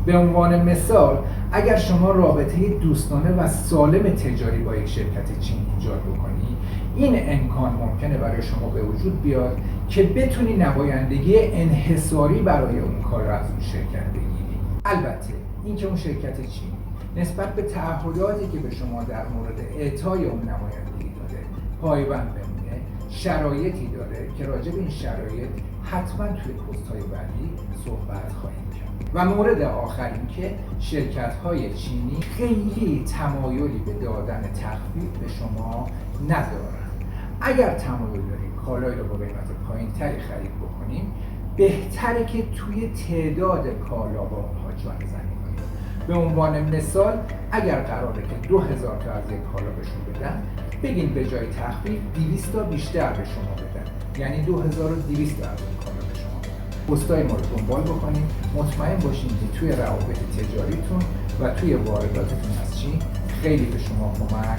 به عنوان مثال اگر شما رابطه دوستانه و سالم تجاری با یک شرکت چینی ایجاد بکنی، این امکان ممکنه برای شما به وجود بیاد که بتونی نمایندگی انحصاری برای اون کار رو از اون شرکت بگیری. البته اینکه اون شرکت چینی نسبت به تعهداتی که به شما در مورد اعطای اون نمایندگی داده پایبند بمونه، شرایطی داره که راجع به این شرایط حتما توی پست‌های بعدی صحبت خواهیم کرد. و مورد آخر این که شرکت‌های چینی خیلی تمایلی به دادن تخفیف به شما ندارن. اگر تمایل داریم کالایی رو با قیمت پایین‌تری خرید بکنیم، بهتره که توی تعداد کالا با اونها جان زنی کنیم. به عنوان مثال اگر قراره که 2000 تا از یک کالا بهشون بدن، بگین به جای تخفیف 200 تا بیشتر به شما بدن، یعنی 2200 تا از این کالا به شما بدن. پستای ما رو دنبال بکنید، مطمئن باشین که توی روابط تجاریتون و توی وارداتتون از چین خیلی به شما کمک